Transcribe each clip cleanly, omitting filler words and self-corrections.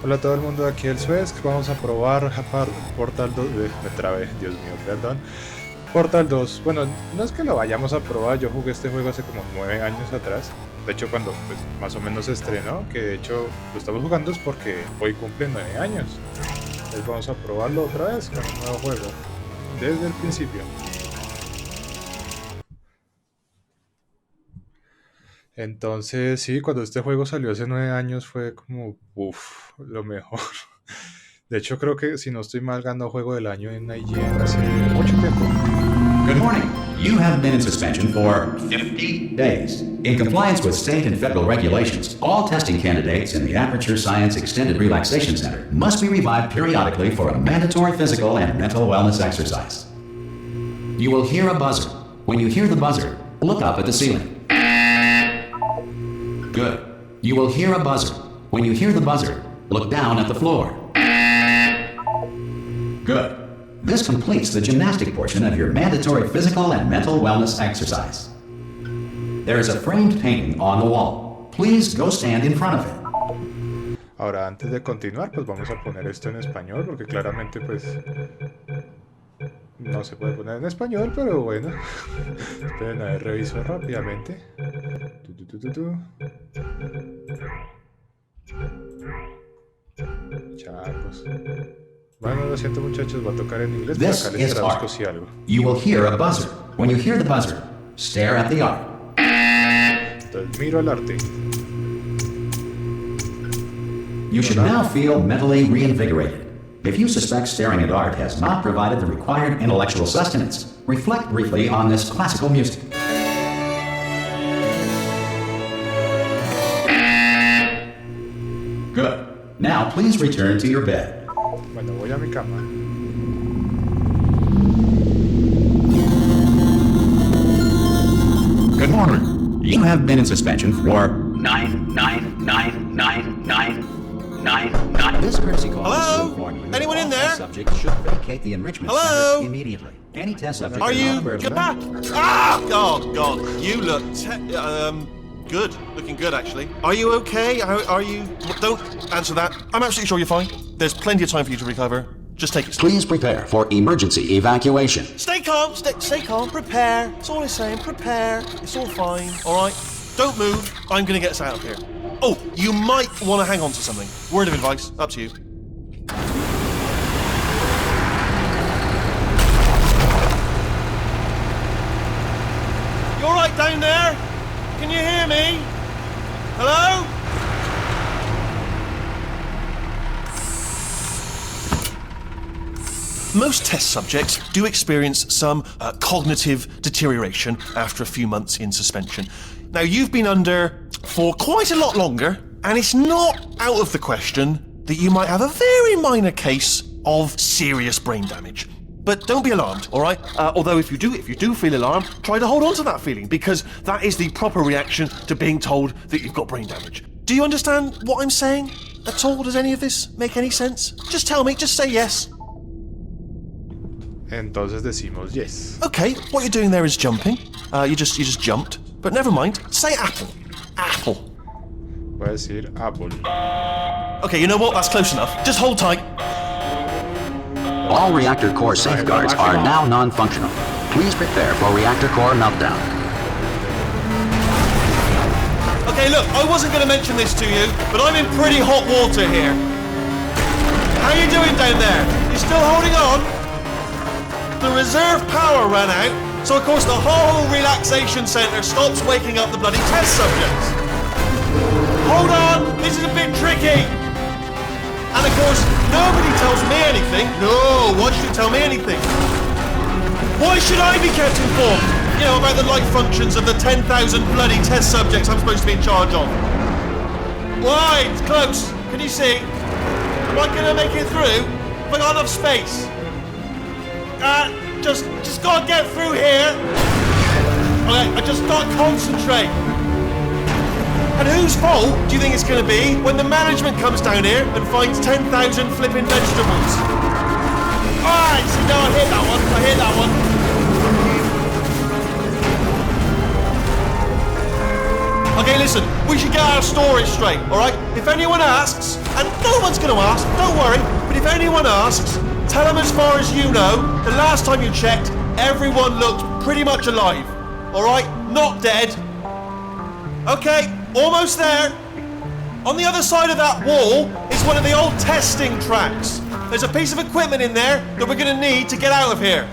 Hola a todo el mundo, aquí el Suesk. Vamos a probar Portal 2. Me trabé, Dios mío, perdón. Portal 2. Bueno, no es que lo vayamos a probar. Yo jugué este juego hace como 9 años atrás. De hecho, cuando pues, más o menos se estrenó, que de hecho lo estamos jugando es porque hoy cumple 9 años. Entonces vamos a probarlo otra vez con un nuevo juego. Desde el principio. Entonces, sí, cuando este juego salió hace 9 años fue como, uff, lo mejor. De hecho, creo que si no estoy mal, ganó Juego del Año en IGN hace mucho tiempo. Good morning. You have been in suspension for 50 days. In compliance with state and federal regulations, all testing candidates in the Aperture Science Extended Relaxation Center must be revived periodically for a mandatory physical and mental wellness exercise. You will hear a buzzer. When you hear the buzzer, look up at the ceiling. Good. You will hear a buzzer. When you hear the buzzer, look down at the floor. Good. This completes the gymnastic portion of your mandatory physical and mental wellness exercise. There is a framed painting on the wall. Please go stand in front of it. Ahora, antes de continuar, pues vamos a poner esto en español, porque claramente, pues, no se puede poner en español, pero bueno. Esperen a ver, reviso rápidamente. Chacos. Bueno, lo siento muchachos, va a tocar en inglés, pero acá les traduzco si algo. You will hear a buzzer. When you hear the buzzer, stare at the art. Entonces miro al arte. You should now feel mentally reinvigorated. If you suspect staring at art has not provided the required intellectual sustenance, reflect briefly on this classical music. Good. Now please return to your bed. Bueno, voy a mi cama. Good morning. You have been in suspension for 9. This courtesy call is to inform you. Anyone in there? Subject should vacate the enrichment Hello? center immediately. Any test subject. Are you good? Ah! Oh God, you look good. Looking good, actually. Are you okay? Are you? Don't answer that. I'm absolutely sure you're fine. There's plenty of time for you to recover. Just take it. Please prepare for emergency evacuation. Stay calm. Stay calm. Prepare. That's all I'm saying. Prepare. It's all fine. All right. Don't move. I'm gonna get us out of here. Oh, you might want to hang on to something. Word of advice. Up to you. You all right down there? Can you hear me? Hello? Most test subjects do experience some cognitive deterioration after a few months in suspension. Now, you've been under for quite a lot longer, and it's not out of the question that you might have a very minor case of serious brain damage. But don't be alarmed, all right? Although if you do feel alarmed, try to hold on to that feeling, because that is the proper reaction to being told that you've got brain damage. Do you understand what I'm saying at all? Does any of this make any sense? Just tell me, just say yes. Entonces decimos yes. Okay, what you're doing there is jumping. You just jumped. But never mind. Say apple. Apple. Voy a decir apple. Okay, you know what? That's close enough. Just hold tight. All reactor core safeguards are now non-functional. Please prepare for reactor core meltdown. Okay, look, I wasn't going to mention this to you, but I'm in pretty hot water here. How you doing down there? You still holding on? The reserve power ran out, so of course the whole relaxation centre stops waking up the bloody test subjects. Hold on, this is a bit tricky. And of course, nobody tells me anything. No, why should you tell me anything? Why should I be kept informed? You know, about the life functions of the 10,000 bloody test subjects I'm supposed to be in charge of. Why? It's close. Can you see? Am I gonna make it through? Have I got enough space? Just gotta get through here. Okay, I just gotta concentrate. And whose fault do you think it's gonna be when the management comes down here and finds 10,000 flipping vegetables? Alright, so no, I hear that one. Okay, listen, we should get our story straight, alright? If anyone asks, and no one's gonna ask, don't worry, but if anyone asks, tell them as far as you know, the last time you checked, everyone looked pretty much alive. Alright? Not dead. Okay, almost there. On the other side of that wall is one of the old testing tracks. There's a piece of equipment in there that we're gonna need to get out of here.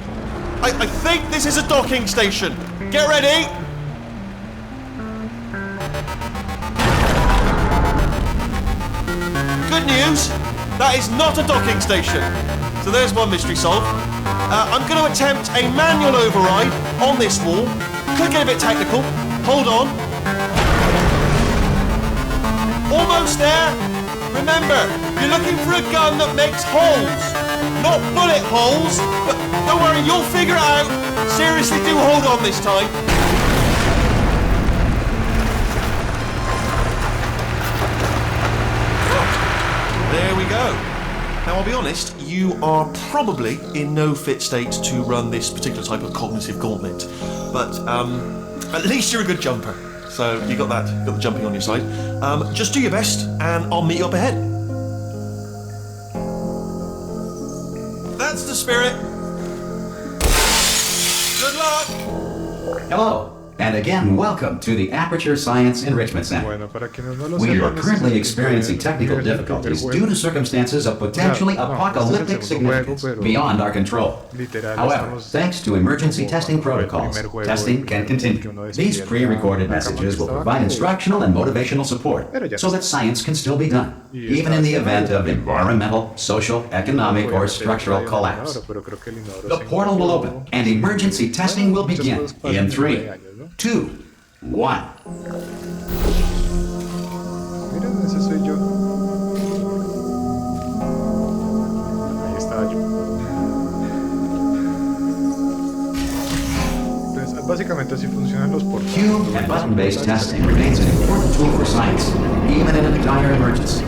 I think this is a docking station. Get ready. Good news, that is not a docking station. So there's one mystery solved. I'm going to attempt a manual override on this wall. Could get a bit technical. Hold on. Almost there. Remember, you're looking for a gun that makes holes. Not bullet holes, but don't worry, you'll figure it out. Seriously, do hold on this time. There we go. Now, I'll be honest, you are probably in no fit state to run this particular type of cognitive gauntlet. But at least you're a good jumper. So you got that, you got the jumping on your side. Just do your best, and I'll meet you up ahead. That's the spirit. Good luck. Hello, and again, welcome to the Aperture Science Enrichment Center. Bueno, para quienes no lo We are sepan, currently este experiencing es technical el difficulties juego. due to circumstances of potentially No, apocalyptic este es el segundo juego, significance pero beyond our control. literal However, estamos thanks to emergency como testing cuando el protocols, primer juego, testing el can que continue. uno These despierta pre-recorded la cama messages que will estaba provide aquí. instructional and motivational support Pero ya so está. that science can still be done, Y even está in the haciendo event of el- environmental, social, economic, or Obviamente, structural hay un collapse. inodoro, pero creo que el inodoro The se portal will encontró. open and emergency testing will Muchas begin cosas pasan in en 3, 9 años, ¿no? 2, 1. Miren, ese soy yo. Ahí estaba yo. Entonces, básicamente así funcionan los portales. Cube and button-based testing remains an important tool for science, even in a dire emergency.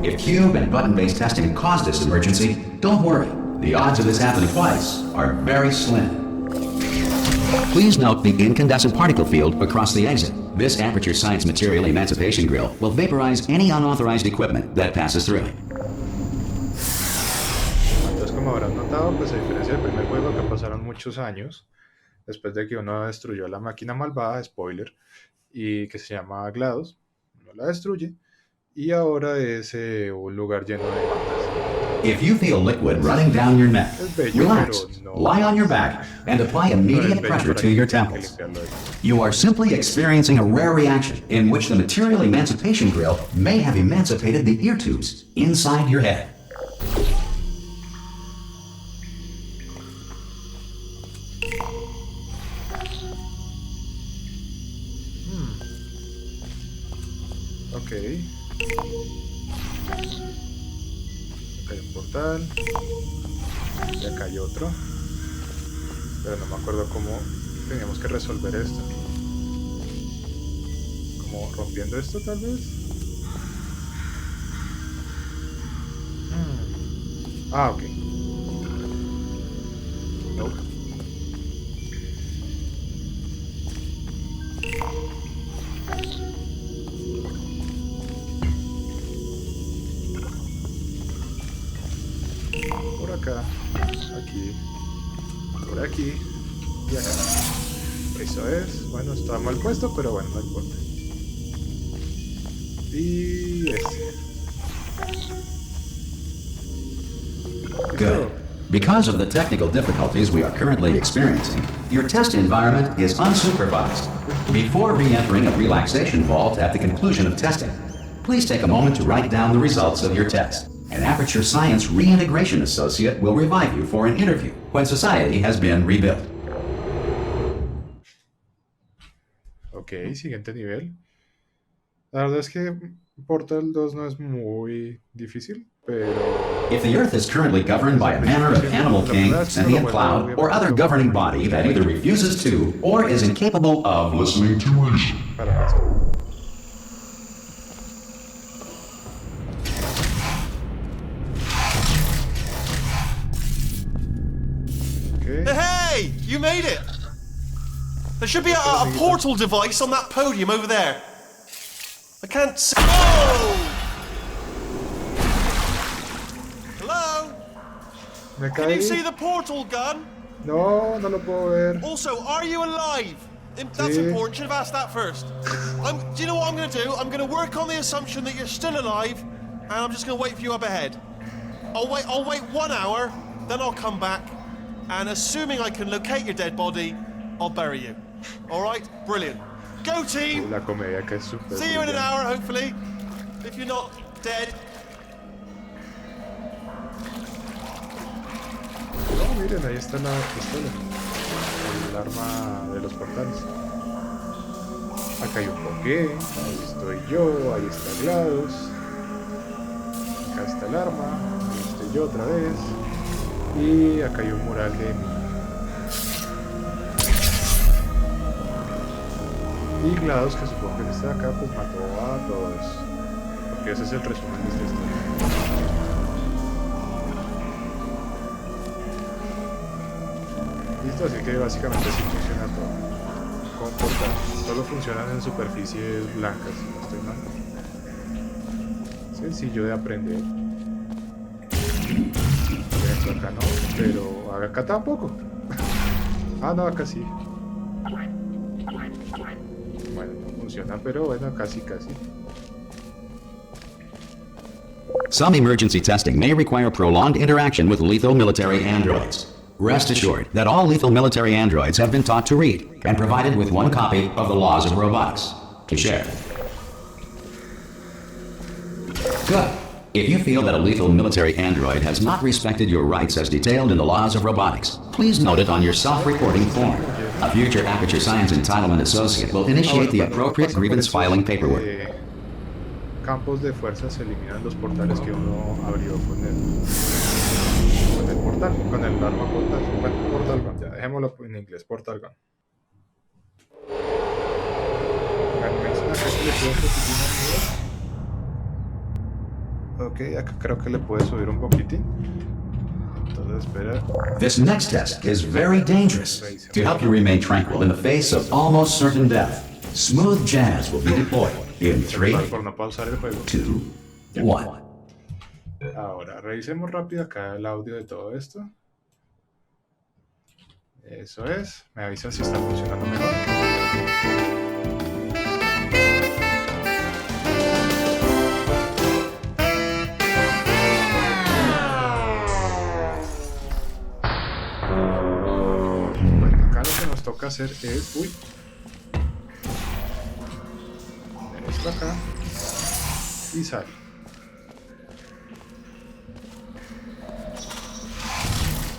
If cube and button-based testing caused this emergency, don't worry. The odds of this happening twice are very slim. Please note the incandescent particle field across the exit. This Aperture Science Material Emancipation Grill will vaporize any unauthorized equipment that passes through it. Entonces, como habrán notado, pues a diferencia del primer juego, que pasaron muchos años después de que uno destruyó la máquina malvada, spoiler, y que se llama GLaDOS, uno la destruye, y ahora es un lugar lleno de bandas. If you feel liquid running down your neck, Es bello, relax, pero no- lie on your back, and apply immediate pressure to your temples. You are simply experiencing a rare reaction in which the Material Emancipation Grill may have emancipated the ear tubes inside your head. Ok. Acá hay un portal. Y acá hay otro. Pero no me acuerdo cómo teníamos que resolver esto. Como rompiendo esto, tal vez. Ah, ok. Nope. Por acá, aquí, por aquí y acá. Eso es. Bueno, está mal puesto, pero bueno, no importa. Y este. Good. Because of the technical difficulties we are currently experiencing, your test environment is unsupervised. Before re-entering a relaxation vault at the conclusion of testing, please take a moment to write down the results of your test. An Aperture Science Reintegration Associate will revive you for an interview when society has been rebuilt. Ok, siguiente nivel. La verdad es que Portal 2 no es muy difícil, pero... If the Earth is currently governed by a manner of animal king, sentient cloud, or other governing body that either refuses to or is incapable of listening to reason, Para pasar. Ok. Hey, you made it! There should be a portal device on that podium over there. I can't see. Oh! Hello? Me Can you caí. see the portal gun? No, no lo puedo ver. Also, are you alive? That's Sí. important. Should have asked that first. Do you know what I'm going to do? I'm going to work on the assumption that you're still alive, and I'm just going to wait for you up ahead. I'll wait 1 hour, then I'll come back, and assuming I can locate your dead body, I'll bury you. All right? Brilliant. Go team. La comedia que es súper. See you in an brillante. hour, hopefully. If you're not dead. Oh, miren, ahí está la pistola. El arma de los portales. Acá hay un Poké, ahí estoy yo, ahí está GLaDOS. Acá está el arma, ahí estoy yo otra vez. Y acá hay un mural de mí. Y GLaDOS, que supongo que está acá, pues mató a todos. Porque ese es el resumen de esta historia. Listo, así que básicamente así funciona todo. Con portales. Solo funcionan en superficies blancas, si no estoy mal. Sencillo de aprender. Por ejemplo, acá no, pero acá tampoco. Ah, no, acá sí. Bueno, no funciona, pero bueno, casi. Some emergency testing may require prolonged interaction with lethal military androids. Rest assured that all lethal military androids have been taught to read and provided with one copy of the Laws of Robotics to share. Good. If you feel that a lethal military android has not respected your rights as detailed in the Laws of Robotics, please note it on your self-reporting form. A future Aperture Science Entitlement Associate will initiate the appropriate grievance filing paperwork. Campos de fuerza se eliminan los portales que uno abrió con el portal, con el arma portal. Bueno, portal gun, ya dejémoslo en inglés, portal gun. Ok, acá creo que le puede subir un poquitín. Entonces espera. This next test is very dangerous. To help you remain tranquil in the face of almost certain death, smooth jazz will be deployed in 3, Por no pausar el juego. 2, 1. Ahora, revisemos rápido acá el audio de todo esto. Eso es. Me avisan si está funcionando mejor. Bueno, acá lo que nos toca hacer es... Uy. Esto acá. Y sale.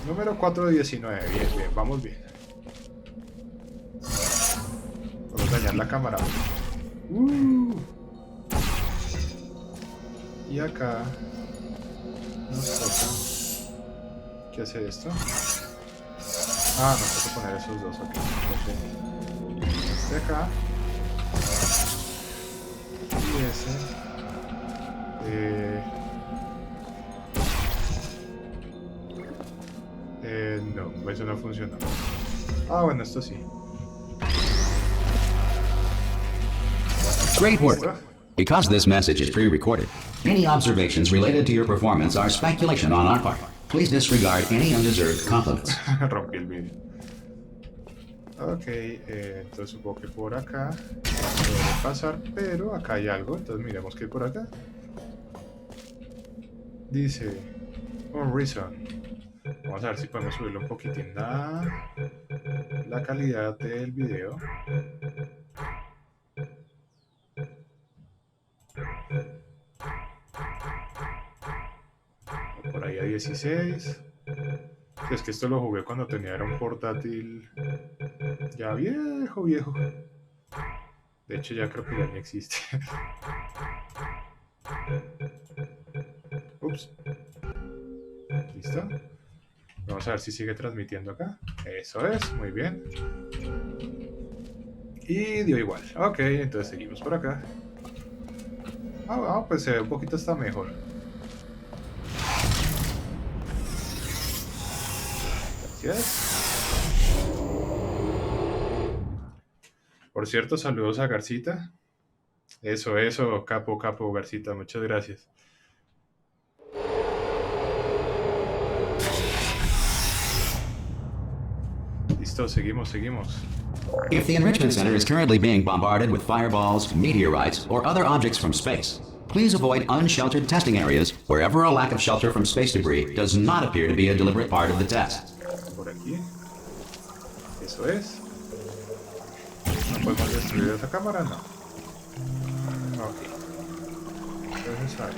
Número 419, bien, vamos bien. Vamos a dañar la cámara. Y acá nos toca... ¿Qué hace esto? Ah, nos toca poner esos dos aquí. Este acá. Y ese. No, eso no funciona. Ah, bueno, esto sí. Great work. Because this message is pre-recorded, any observations related to your performance are speculation on our part. Please disregard any undeserved compliments. Rompí el vídeo. Ok, entonces supongo que por acá puede pasar, pero acá hay algo, entonces miremos qué hay por acá. Dice, un reason. Vamos a ver si podemos subirle un poquitín la calidad del video. Por ahí a 16. Es que esto lo jugué cuando tenía era un portátil ya viejo. De hecho ya creo que ya ni existe. Ups. Listo. Vamos a ver si sigue transmitiendo acá. Eso es, muy bien. Y dio igual. Ok, entonces seguimos por acá. Ah, pues se ve un poquito hasta mejor. Gracias. Por cierto, saludos a Garcita. Eso, capo, Garcita, muchas gracias. Listo, seguimos. If the Enrichment Center is currently being bombarded with fireballs, meteorites, or other objects from space, please avoid unsheltered testing areas wherever a lack of shelter from space debris does not appear to be a deliberate part of the test. Por aquí. Eso es. ¿No podemos destruir esa cámara? No. Ok. Entonces, a ver.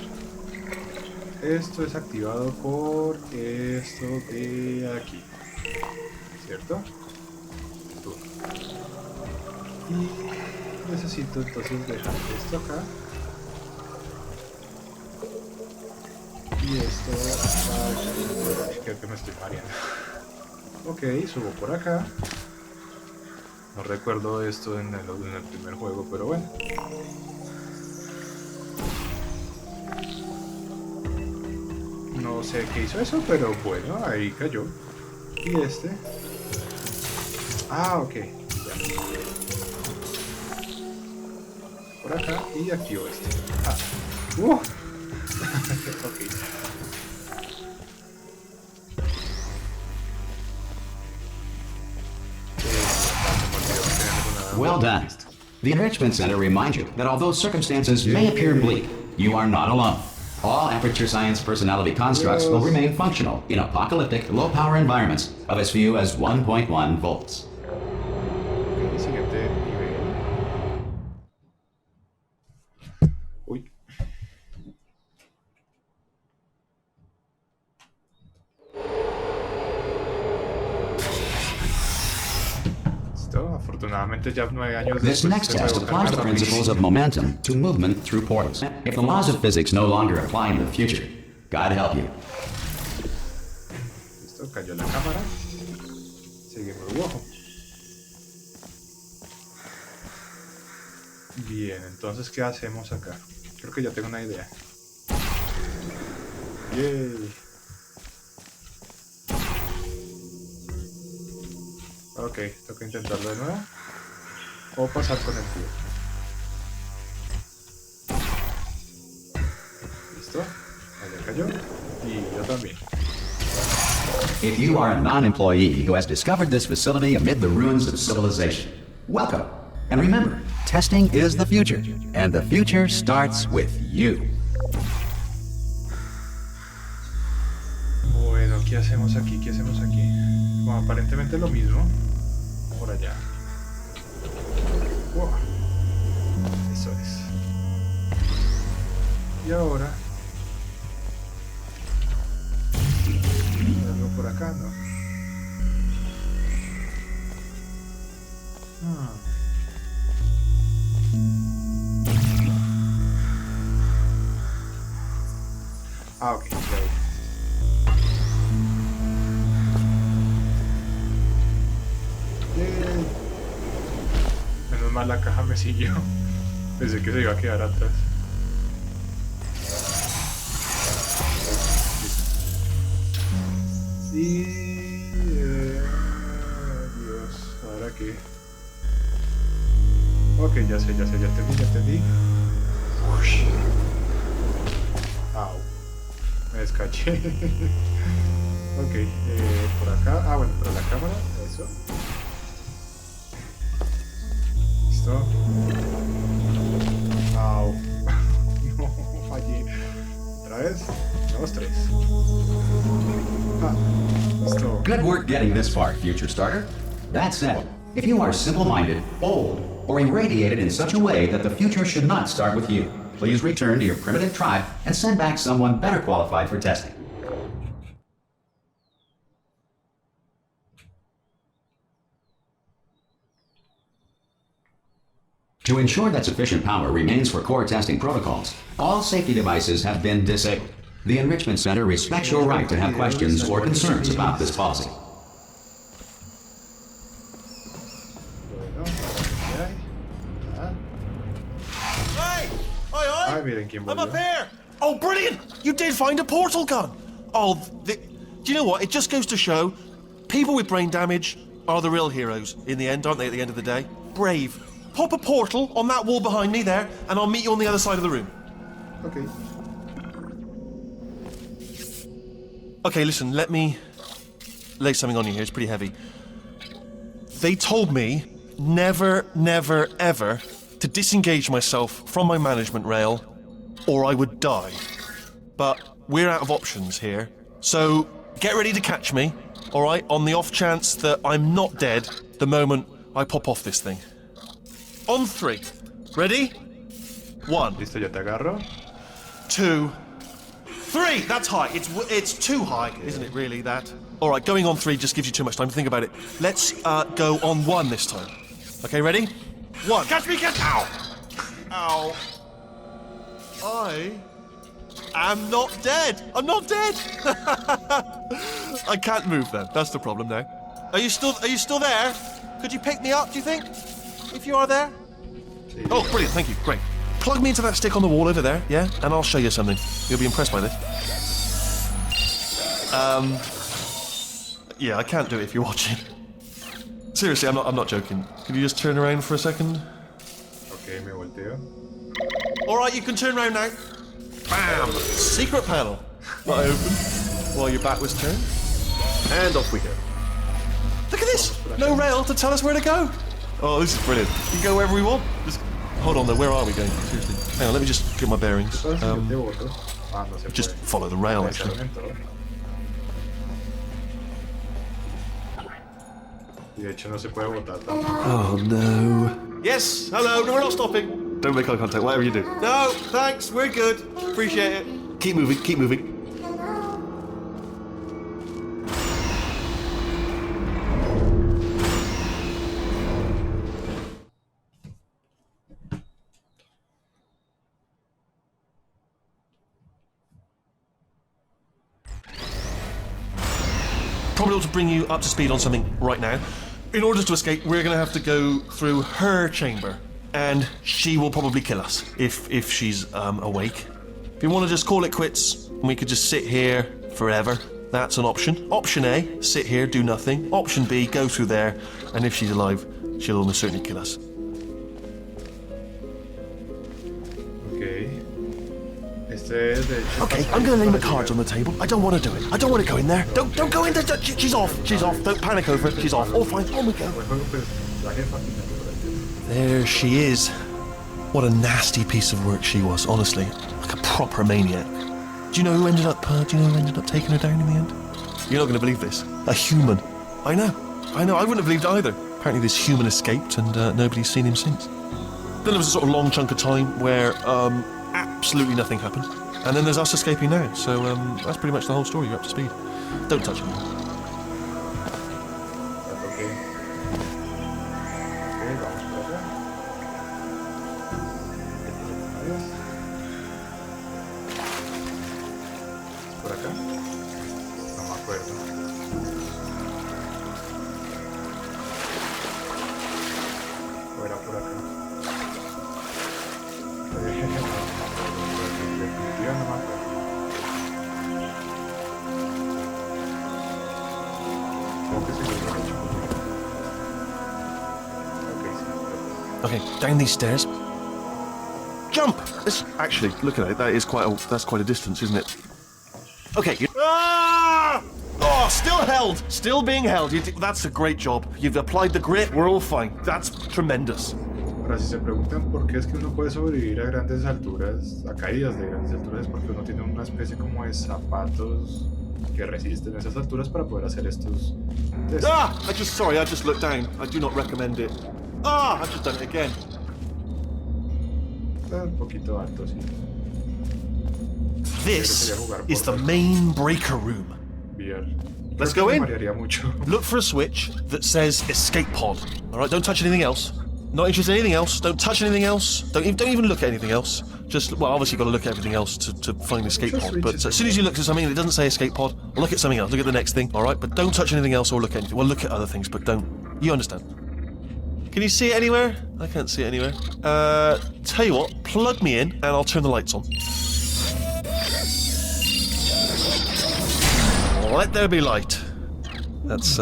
Esto es activado por esto de aquí. ¿Cierto? Tú. Y necesito entonces dejar esto acá. Y esto aquí. Creo que me estoy mareando. Ok, subo por acá. No recuerdo esto en el primer juego, pero bueno. No sé qué hizo eso, pero bueno, ahí cayó. Y este. Ah, ok. Ya. Por acá y activo este. Ah. Ok. Well done. The Enrichment Center reminds you that although circumstances may appear bleak, you are not alone. All Aperture Science personality constructs will remain functional in apocalyptic, low-power environments of as few as 1.1 volts. Ok, siguiente nivel. Uy. Listo, afortunadamente ya 9 años This después next este test juego applies the carga principles of rapidísimo. momentum to movement through portals. If the laws of physics no longer apply in the future, God help you. Listo, cayó la cámara. Seguimos, ojo. Bien, entonces, ¿qué hacemos acá? Creo que ya tengo una idea. Yay. Ok, toca intentarlo de nuevo. O pasar con el cubo. Listo. Allá cayó. Y yo también. If you are a non-employee who has discovered this facility amid the ruins of civilization, welcome. And remember, testing is the future, and the future starts with you. Bueno, ¿qué hacemos aquí? Bueno, aparentemente lo mismo. Por allá. Wow. Eso es. Y ahora... ¿algo por acá? No. Ok, ya vi. Yay. Menos mal la caja me siguió. Pensé que se iba a quedar atrás. Y... Dios, ¿ahora qué? Ok, ya entendí. Ush. Au. Me descaché. Ok, por acá. Ah, bueno, para la cámara. Eso. Listo. Au. No, fallé. Otra vez. 2, 3. Ah, listo. Good work getting this far, future starter. That said, if you are simple-minded, bold, or irradiated in such a way that the future should not start with you, please return to your primitive tribe and send back someone better qualified for testing. To ensure that sufficient power remains for core testing protocols, all safety devices have been disabled. The Enrichment Center respects your right to have questions or concerns about this policy. Bueno, ¿qué hay? Ah. Hey! Oi, oi! Ay, miren quién I'm volvió. up here! Oh, brilliant! You did find a portal gun! Oh, do you know what? It just goes to show, people with brain damage are the real heroes in the end, aren't they, at the end of the day? Brave. pop a portal on that wall behind me there, and I'll meet you on the other side of the room. Ok. Okay, listen, let me lay something on you here. It's pretty heavy. They told me never, never, ever to disengage myself from my management rail, or I would die. But we're out of options here, so get ready to catch me, all right, on the off chance that I'm not dead the moment I pop off this thing. On 3. Ready? 1, Listo, ya te agarro. 2, 3. That's high. It's too high, isn't it? Really? That. All right. Going on 3 just gives you too much time to think about it. Let's go on 1 this time. Okay. Ready? 1. Catch me! Catch! Ow! Ow! I am not dead. I'm not dead. I can't move then. That's the problem now. Are you still there? Could you pick me up? Do you think? If you are there. Oh, brilliant. Thank you. Great. Plug me into that stick on the wall over there, yeah? And I'll show you something. You'll be impressed by this. Yeah, I can't do it if you're watching. Seriously, I'm not joking. Can you just turn around for a second? Ok, me volteo. Alright, you can turn around now. Bam! Secret panel. That I opened while your back was turned. And off we go. Look at this! No rail to tell us where to go. Oh, this is brilliant. We can go wherever we want. Just... Hold on though, where are we going? Seriously. Hang on, let me just get my bearings. Just follow the rail, actually. Oh no. Yes, hello, no, we're not stopping. Don't make eye contact, whatever you do. No, thanks, we're good. Appreciate it. Keep moving, keep moving. Probably ought to bring you up to speed on something right now. In order to escape, we're going to have to go through her chamber, and she will probably kill us if she's awake. If you want to just call it quits, and we could just sit here forever, that's an option. Option A, sit here, do nothing. Option B, go through there, and if she's alive, she'll almost certainly kill us. Okay, I'm going to lay my cards on the table. I don't want to do it. I don't want to go in there. Don't go in there. She's off. She's off. Don't panic over it. She's off. All fine. On we go. There she is. What a nasty piece of work she was, honestly. Like a proper maniac. Do you know who ended up taking her down in the end? You're not going to believe this. A human. I know. I wouldn't have believed it either. Apparently this human escaped and nobody's seen him since. Then there was a sort of long chunk of time where absolutely nothing happened. And then there's us escaping now. So that's pretty much the whole story. You're up to speed. Don't touch me. Okay, down these stairs. Jump! Actually, look at it. That's quite a distance, isn't it? Okay. Ah! Oh, still held. Still being held. That's a great job. You've applied the grit. We're all fine. That's tremendous. Ahora, si se preguntan por qué es que uno puede sobrevivir a grandes alturas, a caídas de grandes alturas, es porque uno tiene una especie como de zapatos que resisten esas alturas para poder hacer estos tests. Ah! I just looked down. I do not recommend it. Ah! I've just done it again. Está un poquito alto, sí. This is the main breaker room. Let's go in. Look for a switch that says escape pod. All right, don't touch anything else. Not interested in anything else. Don't touch anything else. Don't even look at anything else. Just, well, obviously you've got to look at everything else to find the escape pod. But as soon as you look at something and it doesn't say escape pod, look at something else. Look at the next thing, all right? But don't touch anything else or look at anything. Well, look at other things, but don't. You understand? Can you see it anywhere? I can't see it anywhere. Tell you what, plug me in and I'll turn the lights on. Let there be light. That's,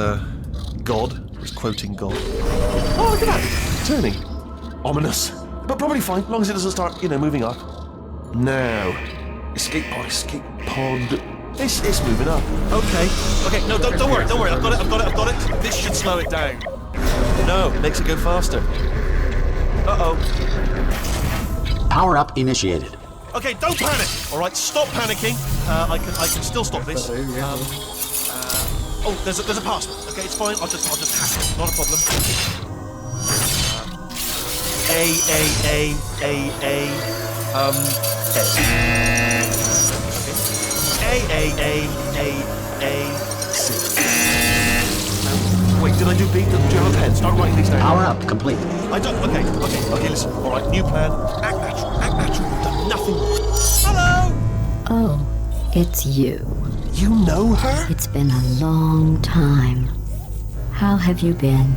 God. He's quoting God. Oh, look at that! Turning. Ominous. But probably fine, as long as it doesn't start, moving up. Now, escape pod. It's moving up. Okay, no, don't worry, I've got it. This should slow it down. No, makes it go faster. Uh-oh. Power up initiated. Okay, don't panic. All right, stop panicking. I can still stop this. Oh, there's a password. Okay, it's fine. I'll just hack it. Not a problem. C. Wait, did I do B? Do you have a pen? Start writing these down. Power up complete. I don't. Okay. Listen. All right, new plan. Act natural. You've done nothing. Hello. Oh, it's you. You know her? It's been a long time. How have you been?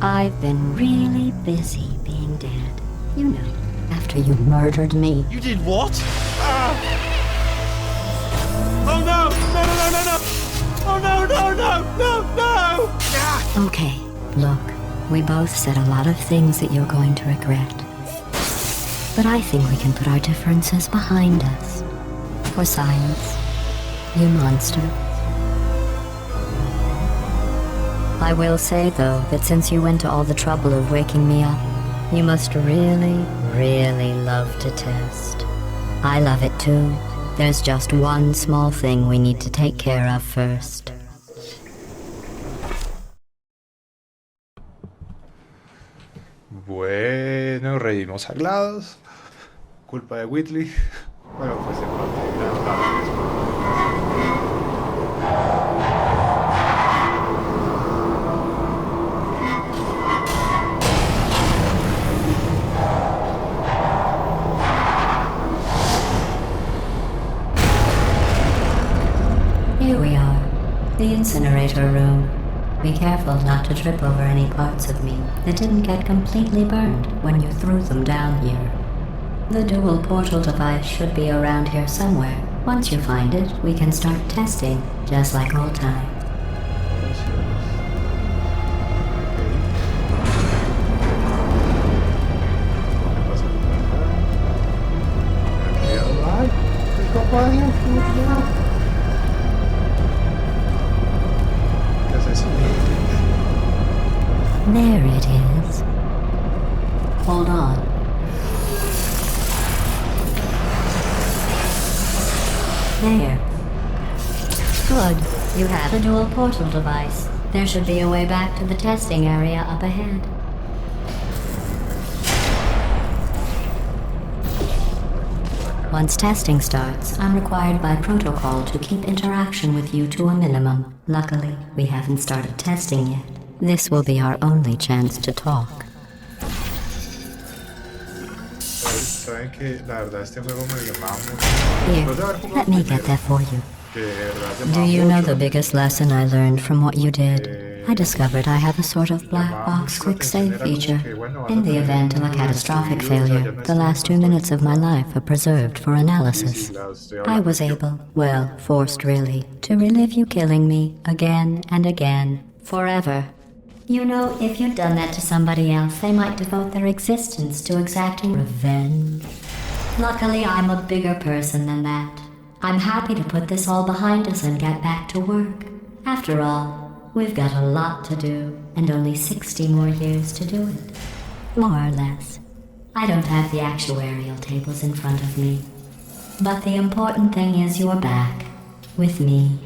I've been really busy being dead. You know, after you murdered me. You did what? Oh no! Oh no! Ah! Okay, look, we both said a lot of things that you're going to regret. But I think we can put our differences behind us. For science, you monster. I will say, though, that since you went to all the trouble of waking me up, you must really, really love to test. I love it too. There's just one small thing we need to take care of first. Bueno, revivimos Saglados. Culpa de Whitley. Bueno, pues en parte Here we are, the incinerator room. Be careful not to trip over any parts of me that didn't get completely burned when you threw them down here. The dual portal device should be around here somewhere. Once you find it, we can start testing, just like old times. There it is. Hold on. There. Good. You have a dual portal device. There should be a way back to the testing area up ahead. Once testing starts, I'm required by protocol to keep interaction with you to a minimum. Luckily, we haven't started testing yet. This will be our only chance to talk. Saben que la verdad este juego me llamaba mucho. Here, let me get that for you. Do you know the biggest lesson I learned from what you did? I discovered I have a sort of black box quick save feature. In the event of a catastrophic failure, the last 2 minutes of my life are preserved for analysis. I was able, well, forced really, to relive you killing me again and again, forever. You know, if you'd done that to somebody else, they might devote their existence to exacting revenge. Luckily, I'm a bigger person than that. I'm happy to put this all behind us and get back to work. After all, we've got a lot to do, and only 60 more years to do it. More or less. I don't have the actuarial tables in front of me. But the important thing is you're back, with me.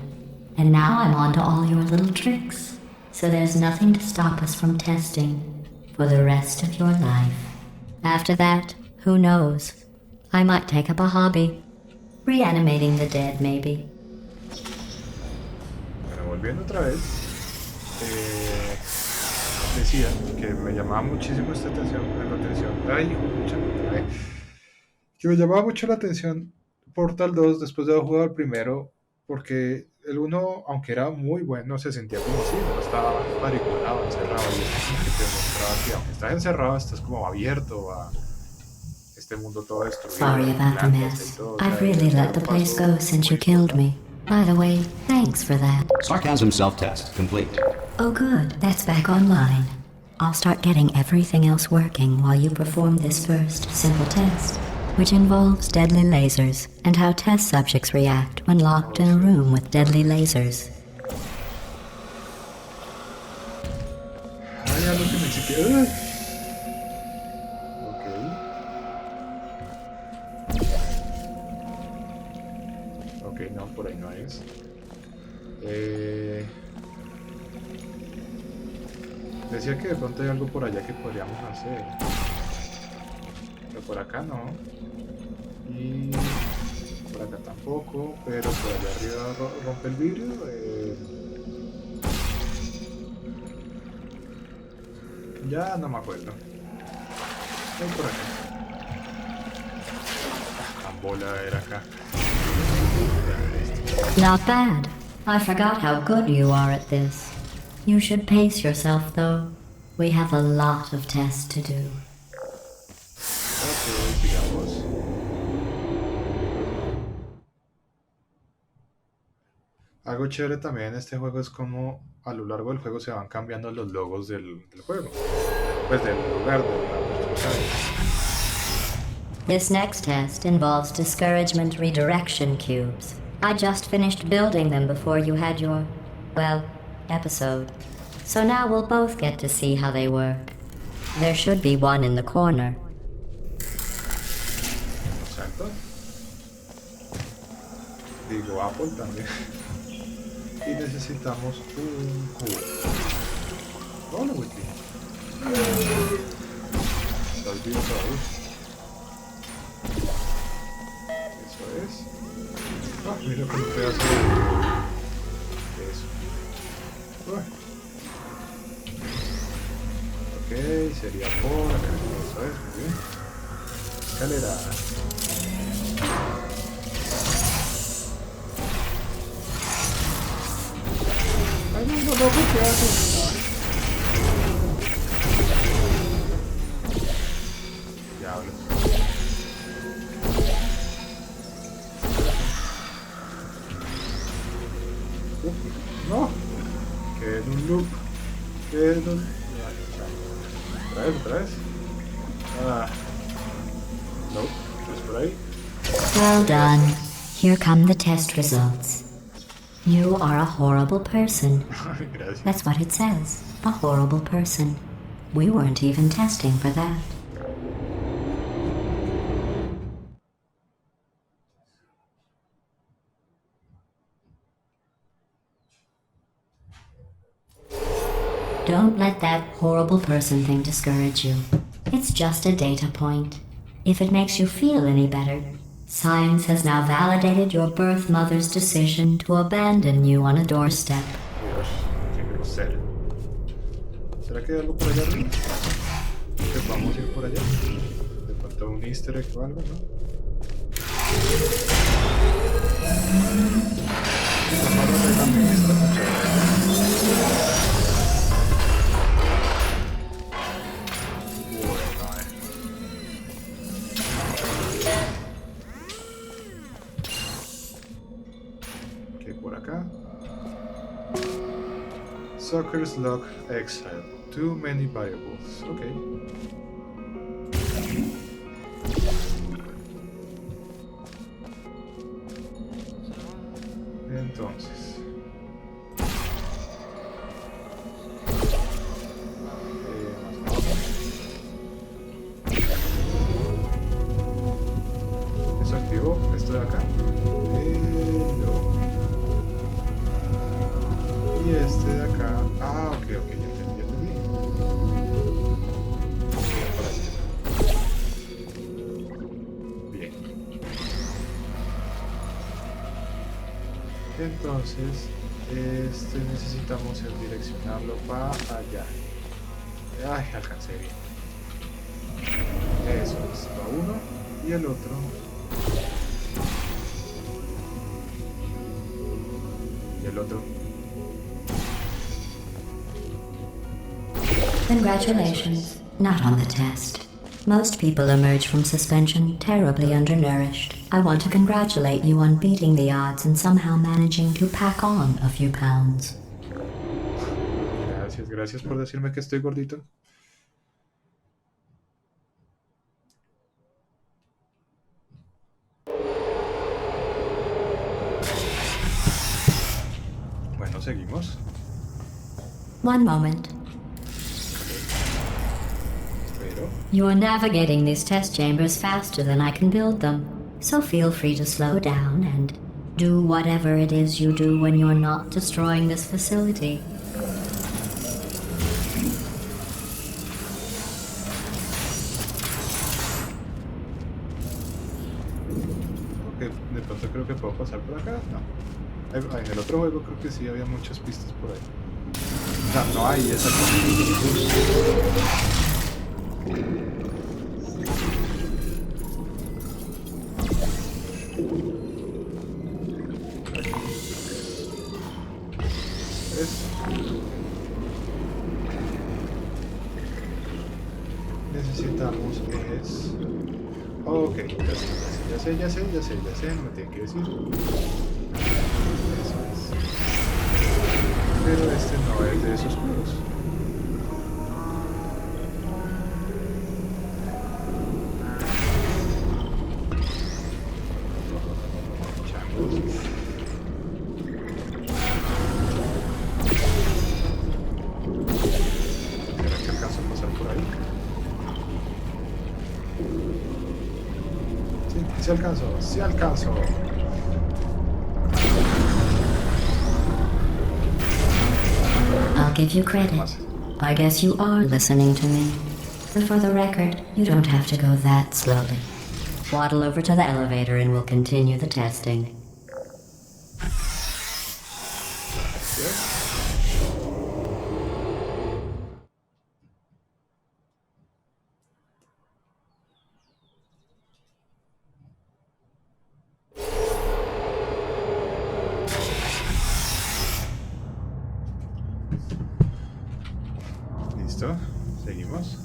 And now I'm on to all your little tricks. So there's nothing to stop us from testing for the rest of your life. After that, who knows? I might take up a hobby. Reanimating the dead, maybe. Bueno, volviendo otra vez. Decía que me llamaba muchísimo esta atención, que me llamaba mucho la atención Portal 2 después de haber jugado el primero, porque el 1, aunque era muy bueno, se sentía como si no estaba mariculado, encerrado, y es como que te mostraba que aunque estás encerrado, estás como abierto a este mundo todo destruido. Sorry about the mess. I've really let the place go since you killed me. By the way, thanks for that. Sarcasm self-test complete. Oh good, that's back online. I'll start getting everything else working while you perform this first simple test, which involves deadly lasers and how test subjects react when locked in a room with deadly lasers. Hay algo que me chiquea. Ok, no, por ahí no es. Decía que de pronto hay algo por allá que podríamos hacer. Pero por acá no. Y por acá tampoco. Pero por allá arriba rompe el vidrio. Ya no me acuerdo. Hay por acá. La bola era acá. Not bad. I forgot how good you are at this. You should pace yourself, though. We have a lot of tests to do. Ok, sigamos. Algo chévere también en este juego es como a lo largo del juego se van cambiando los logos del juego. Pues del lugar de la personaje. This next test involves discouragement redirection cubes. I just finished building them before you had your, well, episode. So now we'll both get to see how they work. There should be one in the corner. Exacto. Digo Apple también. Y necesitamos un cubo. Hola, Wiki. Estás vivo todavía. Eso es. Ah, mira con un pedazo de eso. Ok, sería por acá. Eso es, muy bien. Escalera. Ay, no, ¿qué haces? Diablos. No, que es un loop, que es un... Otra vez. Ah, no, es por ahí. Well done. Here come the test results. You are a horrible person. Gracias. That's what it says. A horrible person. We weren't even testing for that. Don't let that horrible person thing discourage you. It's just a data point. If it makes you feel any better, science has now validated your birth mother's decision to abandon you on a doorstep. Dios, qué grosero. ¿Será que hay algo por allá arriba? Que vamos a ir por allá. De pronto un easter egg o algo, ¿no? Esta barra de también está muy chévere. Por acá. Soccer's lock exile. Too many variables. Ok. Entonces. Más abajo. Eso activó esto de acá. Y este de acá. Ah, ok, ya entendí. Por ahí. Bien. Entonces, necesitamos direccionarlo para allá. Ay, alcancé bien. Eso es, va uno y el otro. Y el otro. Congratulations. Not on the test. Most people emerge from suspension terribly undernourished. I want to congratulate you on beating the odds and somehow managing to pack on a few pounds. Gracias por decirme que estoy gordito. seguimos. One moment. Pero... You're navigating these test chambers faster than I can build them, so feel free to slow down and do whatever it is you do when you're not destroying this facility. Ok, de pronto creo que puedo pasar por acá. No. En el otro juego creo que sí había muchas pistas por ahí. O sea, no hay esa cosa. Necesitamos es... Ok, ya sé, no me tienen que decir. Eso es. Pero este no es de esos juegos. Changos. ¿Será que alcanzo a pasar por ahí? Sí alcanzo. I'll give you credit. I guess you are listening to me. But for the record, you don't have to go that slowly. Waddle over to the elevator and we'll continue the testing. Listo, seguimos.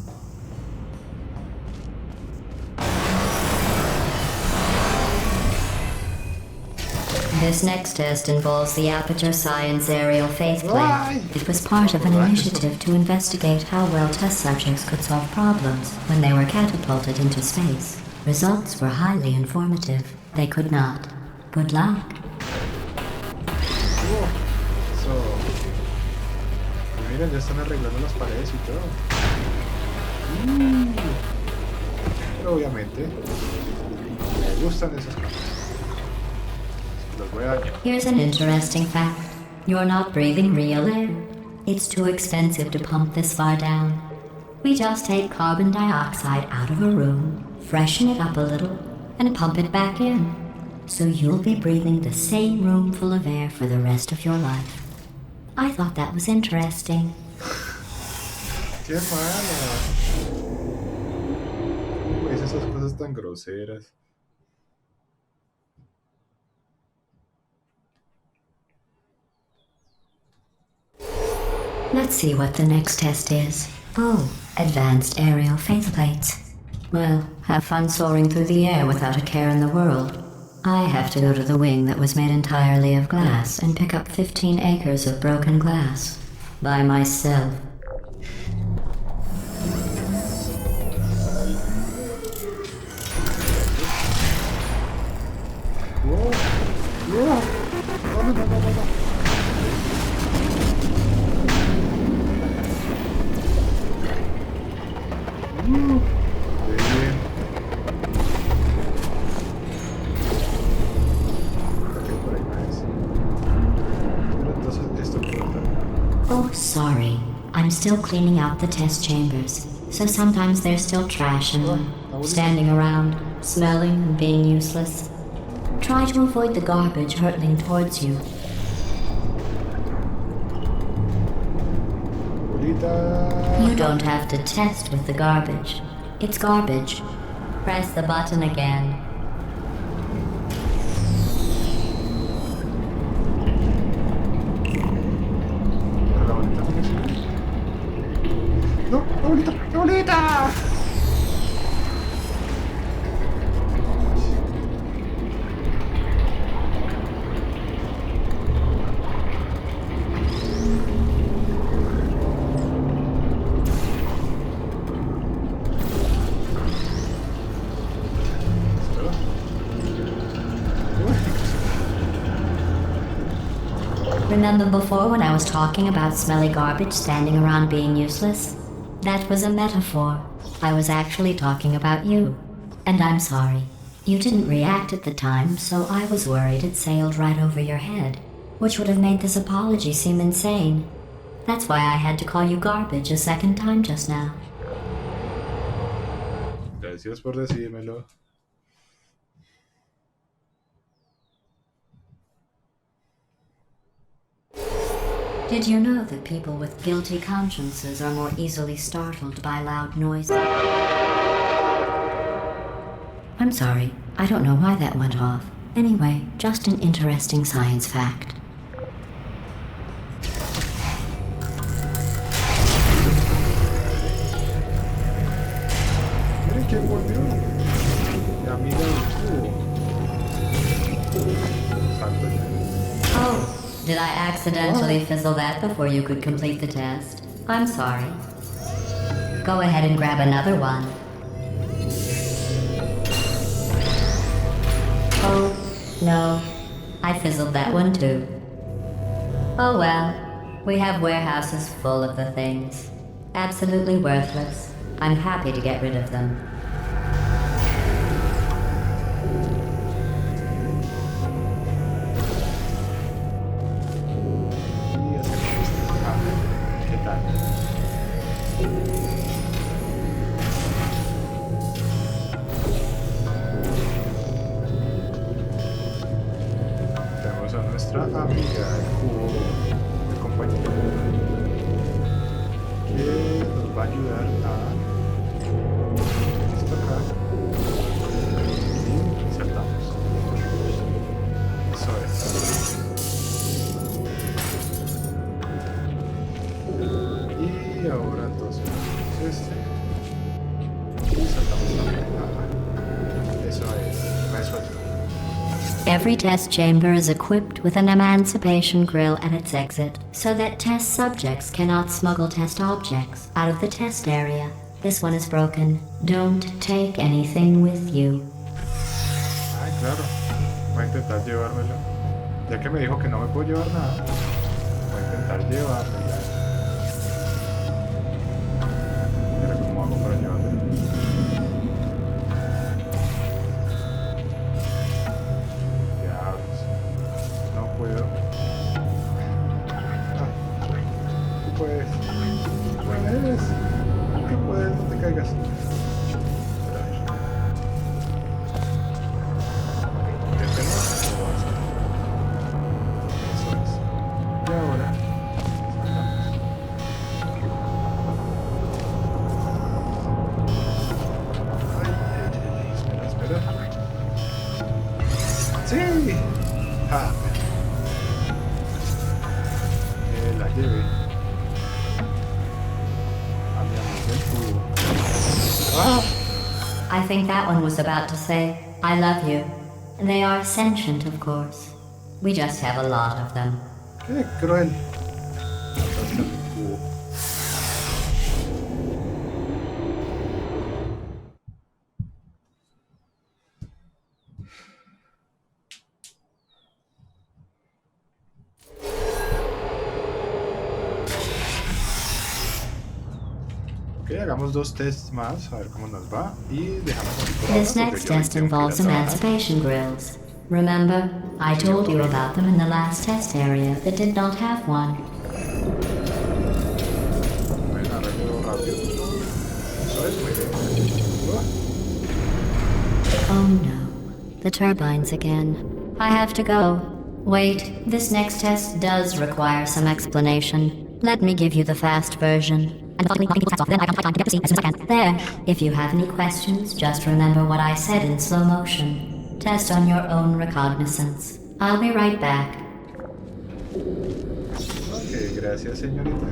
This next test involves the Aperture Science Aerial Faith Plane. It was part of an initiative to investigate how well test subjects could solve problems when they were catapulted into space. Results were highly informative. They could not. Good luck. Miren, ya están arreglando las paredes y todo. Pero obviamente me gustan esas cosas. Los voy a dañar. Here's an interesting fact. You're not breathing real air. It's too expensive to pump this far down. We just take carbon dioxide out of a room, freshen it up a little, and pump it back in. So you'll be breathing the same room full of air for the rest of your life. I thought that was interesting. ¡Qué mala! Pues esas cosas tan groseras. Let's see what the next test is. Oh, advanced aerial faceplates. Well, have fun soaring through the air without a care in the world. I have to go to the wing that was made entirely of glass and pick up 15 acres of broken glass. By myself. ¡Whoa! ¡Whoa! ¡No! Oh, sorry. I'm still cleaning out the test chambers, so sometimes there's still trash in them, standing around, smelling and being useless. Try to avoid the garbage hurtling towards you. You don't have to test with the garbage. It's garbage. Press the button again. ¡No! ¡Abuelita! ¡Abuelita! Remember before when I was talking about smelly garbage standing around being useless? That was a metaphor. I was actually talking about you. And I'm sorry. You didn't react at the time, so I was worried it sailed right over your head, which would have made this apology seem insane. That's why I had to call you garbage a second time just now. Gracias por decírmelo. Did you know that people with guilty consciences are more easily startled by loud noises? I'm sorry, I don't know why that went off. Anyway, just an interesting science fact. Miren quién volvió. Mi amiga del cubo. Salto ya. Oh, did I accidentally fizzle that before you could complete the test? I'm sorry. Go ahead and grab another one. Oh, no. I fizzled that one too. Oh well. We have warehouses full of the things. Absolutely worthless. I'm happy to get rid of them. ¿Qué tal? Tenemos a nuestra amiga, el cubo, el compañero, que nos va a ayudar a esto acá y saltamos. Eso es. Y ahora entonces y saltamos también. Eso es. Me suelto. Every test chamber is equipped with an emancipation grill at its exit, so that test subjects cannot smuggle test objects out of the test area. This one is broken. Don't take anything with you. Ay, claro. Voy a intentar llevármelo. Ya que me dijo que no me puedo llevar nada, voy a intentar llevármelo. Mira cómo hago para llevármelo. Diablos. No puedo. Ah, tú puedes. Tú puedes. Tú puedes. No te caigas. ¡Sí! ¡Ah! Que la lleve a mi amigo el cubo. ¡Ah! I think that one was about to say, I love you. They are sentient, of course. We just have a lot of them. ¡Qué cruel! Ataca mi cubo. Ok, hagamos 2 tests más, a ver cómo nos va. Y dejamos así por ahora, This porque next yo test tengo que ir a involves trabajar. emancipation grills. Remember, I told you about them in the last test area that did not have one. Bueno, arreglo rápido. Eso es, muy bien. Oh no, the turbines again. I have to go. Wait, this next test does require some explanation. Let me give you the fast version. And then I can get to see as soon as I can. There. If you have any questions, just remember what I said in slow motion. Test on your own recognizance. I'll be right back. Ok, gracias, señorita.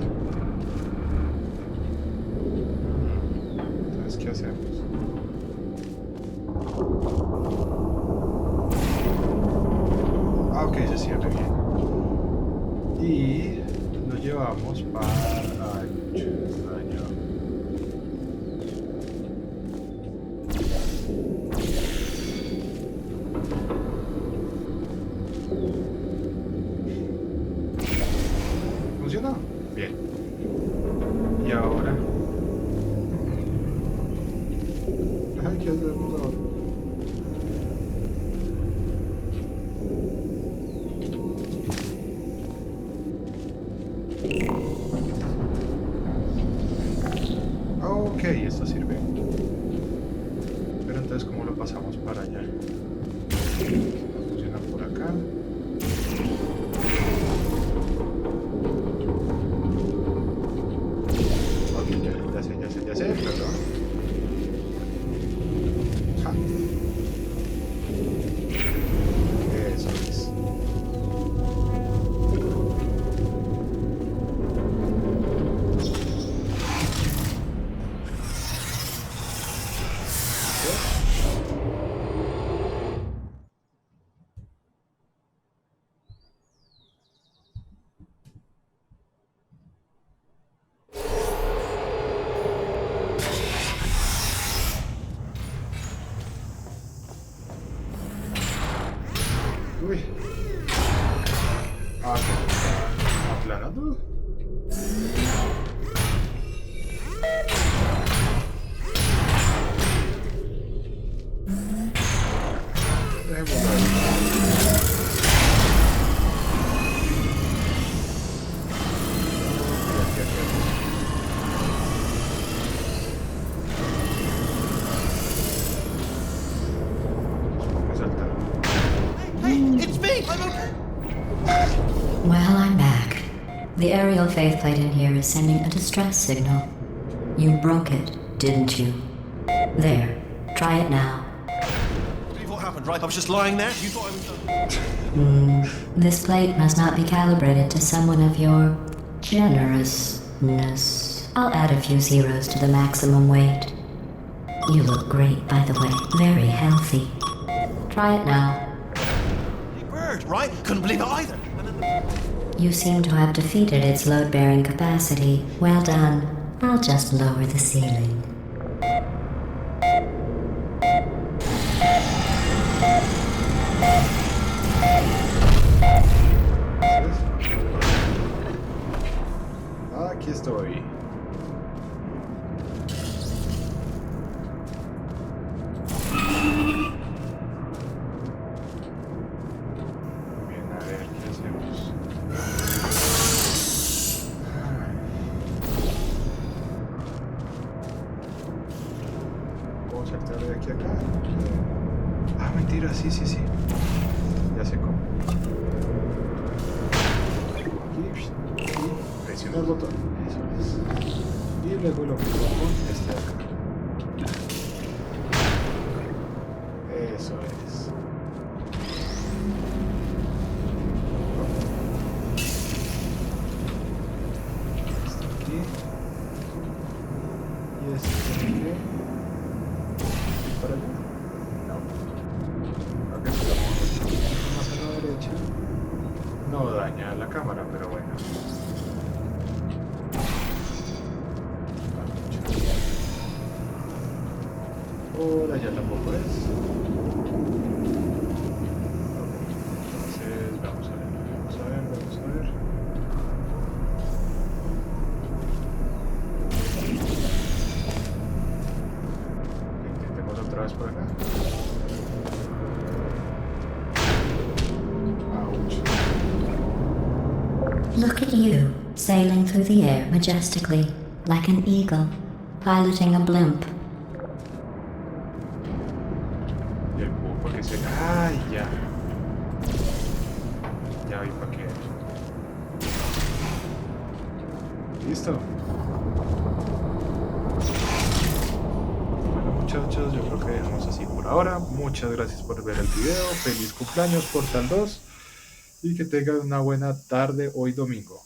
Entonces, ¿qué hacemos? Ah, ok, se cierra bien. Y nos llevamos para años. funcionó. Bien. Y ahora... Ay, ¿qué hacemos ahora? Ok, esto sirve. Pero entonces, ¿cómo lo pasamos para allá? Funciona por acá. Ok, ya sé, perdón. Ja. Eso es. Uy. Ah, ¿está aplanando? Dejémoslo ahí. It's me! I'm okay! Well, I'm back. The aerial faceplate in here is sending a distress signal. You broke it, didn't you? There. Try it now. Believe what happened, right? I was just lying there. You thought I was done. This plate must not be calibrated to someone of your generousness. I'll add a few zeros to the maximum weight. You look great, by the way. Very healthy. Try it now. Bird, right? Couldn't believe it either. You seem to have defeated its load-bearing capacity. Well done. I'll just lower the ceiling. Aquí estoy. Bien, a ver, ¿qué hacemos? ¿Puedo saltar de aquí a acá? Ah, mentira, sí. Ya sé cómo. Aquí, y presiona el botón. Eso es. Y luego lo mismo con este de acá. Eso es. Este aquí. Y este aquí. ¿Para allá? No. Acá está más a la derecha. No daña la cámara, pero bueno. Ahora ya tampoco es. Entonces, vamos a ver. Intentemos otra vez por acá. Ouch. Look at you, sailing through the air majestically, like an eagle, piloting a blimp. Y el cubo que se... ¡Ay, ya! Ya vi para qué. ¿Listo? Bueno, muchachos, yo creo que dejamos así por ahora. Muchas gracias por ver el video. Feliz cumpleaños, Portal 2. Y que tengan una buena tarde hoy domingo.